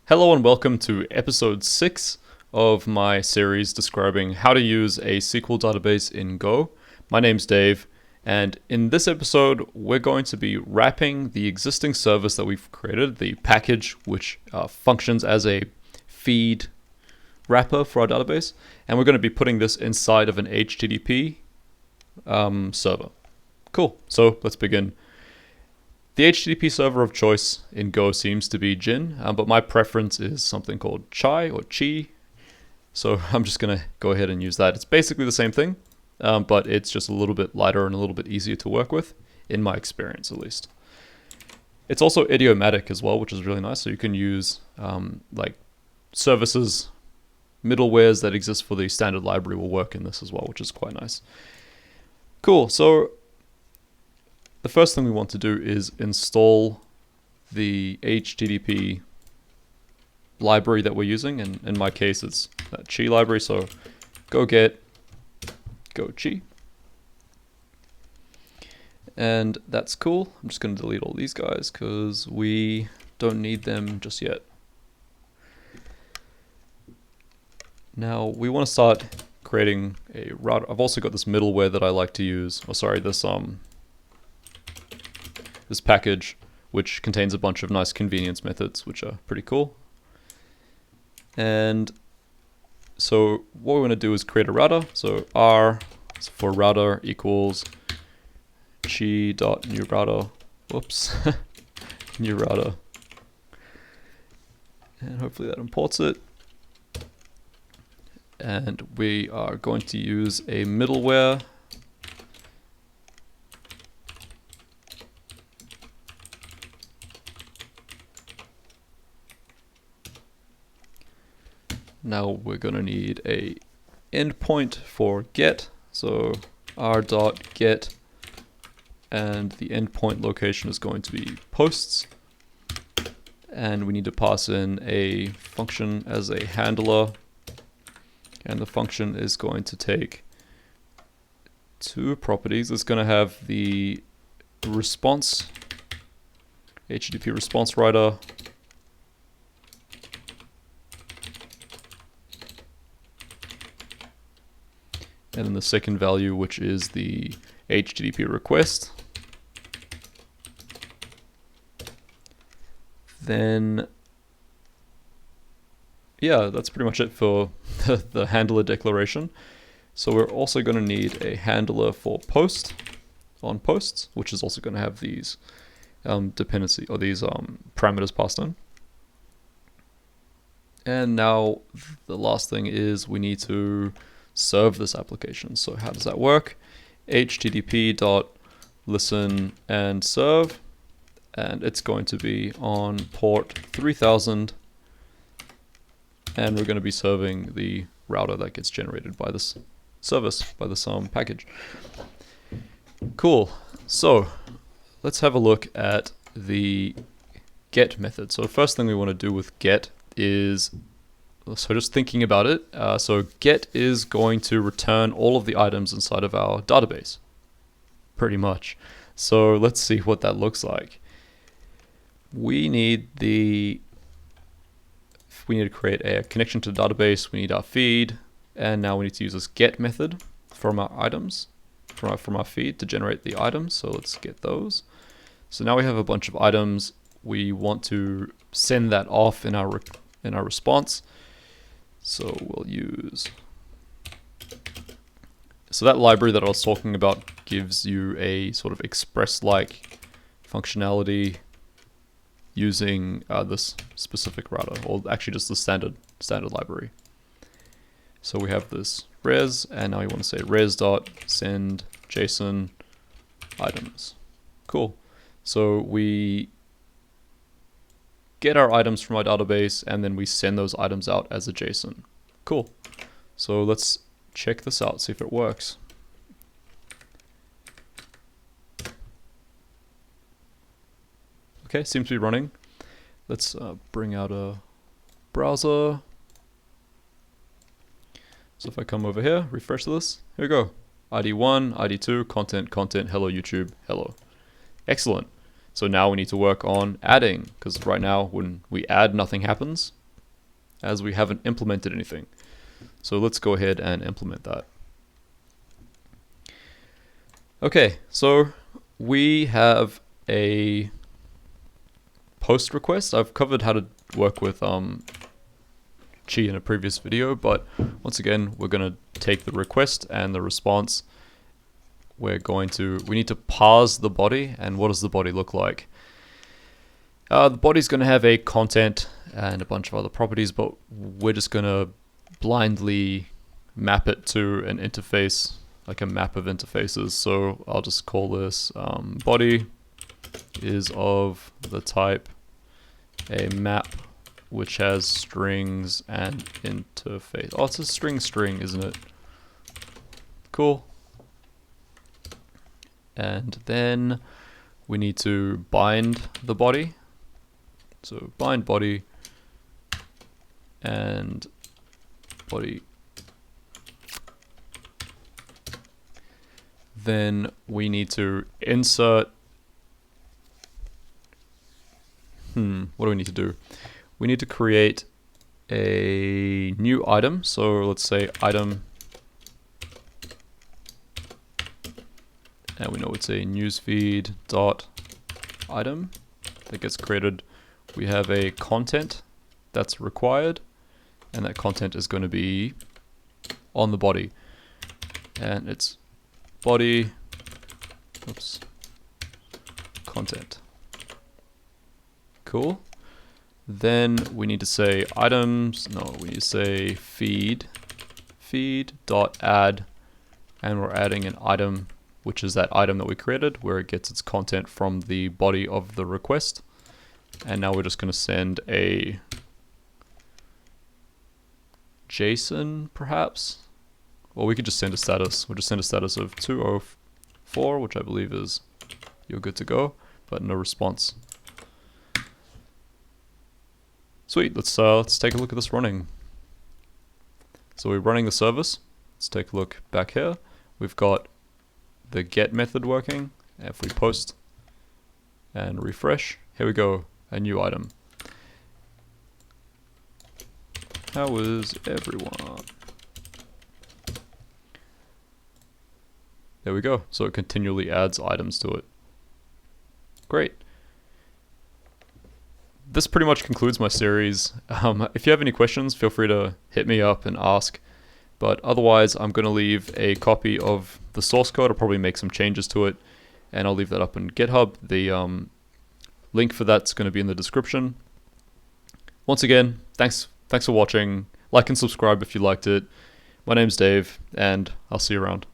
Hello and welcome to episode 6 of my series describing how to use a SQL database in Go. My name's Dave, and in this episode we're going to be wrapping the existing service that we've created, the package which functions as a feed wrapper for our database, and we're going to be putting this inside of an HTTP server. Cool, so let's begin. The HTTP server of choice in Go seems to be Jin, but my preference is something called Chai or Chi. So I'm just going to go ahead and use that. It's basically the same thing, but it's just a little bit lighter and a little bit easier to work with, in my experience at least. It's also idiomatic as well, which is really nice. So you can use like services, middlewares that exist for the standard library will work in this as well, which is quite nice. Cool, so the first thing we want to do is install the HTTP library that we're using, and in my case it's that Chi library, so go get go Chi. And that's cool. I'm just going to delete all these guys because we don't need them just yet. Now we want to start creating a router. I've also got this middleware that I like to use, this package, which contains a bunch of nice convenience methods, which are pretty cool. And so what we want to do is create a router. So R for router equals chi.new router. Whoops, new router. And hopefully that imports it. And we are going to use a middleware. Now we're going to need a endpoint for get, so r.get, and the endpoint location is going to be posts, and we need to pass in a function as a handler, and the function is going to take two properties. It's going to have the response, HTTP response writer, and then the second value, which is the HTTP request. Then, yeah, that's pretty much it for the handler declaration. So we're also going to need a handler for post on posts, which is also going to have these dependency or these parameters passed in. And now the last thing is we need to serve this application. So how does that work? http.listen and serve, and it's going to be on port 3000, and we're going to be serving the router that gets generated by this service, by this package. Cool. So let's have a look at the get method. So the first thing we want to do with get is, so just thinking about it, so get is going to return all of the items inside of our database, pretty much. So let's see what that looks like. We need to create a connection to the database. We need our feed, and now we need to use this get method from our items, from our feed to generate the items. So let's get those. So now we have a bunch of items. We want to send that off in our response. So we'll use, so that library that I was talking about gives you a sort of express-like functionality using this specific router, or actually just the standard library. So we have this res, and now we want to say res.send JSON items. Cool. So we get our items from our database, and then we send those items out as a JSON. Cool. So let's check this out, see if it works. Okay, seems to be running. Let's bring out a browser. So if I come over here, refresh this, here we go. ID1, ID2, content, hello YouTube, hello. Excellent. So now we need to work on adding, because right now when we add, nothing happens, as we haven't implemented anything. So let's go ahead and implement that. Okay, so we have a post request. I've covered how to work with Chi in a previous video, but once again, we're going to take the request and the response. We need to parse the body. And what does the body look like? The body's going to have a content and a bunch of other properties, but we're just going to blindly map it to an interface, like a map of interfaces. So I'll just call this body is of the type a map which has strings and interface. Oh, it's a string, isn't it? Cool. And then we need to bind the body. So bind body and body. Then we need to insert. What do we need to do? We need to create a new item. So let's say item, and we know it's a newsfeed dot item that gets created. We have a content that's required, and that content is going to be on the body, and it's body, content. Cool. Then we need to say items, we need to say feed dot add, and we're adding an item, which is that item that we created where it gets its content from the body of the request. And now we're just going to send a JSON perhaps, or we could just send a status. We'll just send a status of 204, which I believe is you're good to go, but no response. Sweet, let's take a look at this running. So we're running the service. Let's take a look back here. We've got the get method working. If we post and refresh, here we go, a new item. How is everyone? There we go. So it continually adds items to it. Great. This pretty much concludes my series. If you have any questions, feel free to hit me up and ask. But otherwise, I'm going to leave a copy of the source code. I'll probably make some changes to it, and I'll leave that up in GitHub. The link for that's going to be in the description. Once again, thanks for watching. Like and subscribe if you liked it. My name's Dave, and I'll see you around.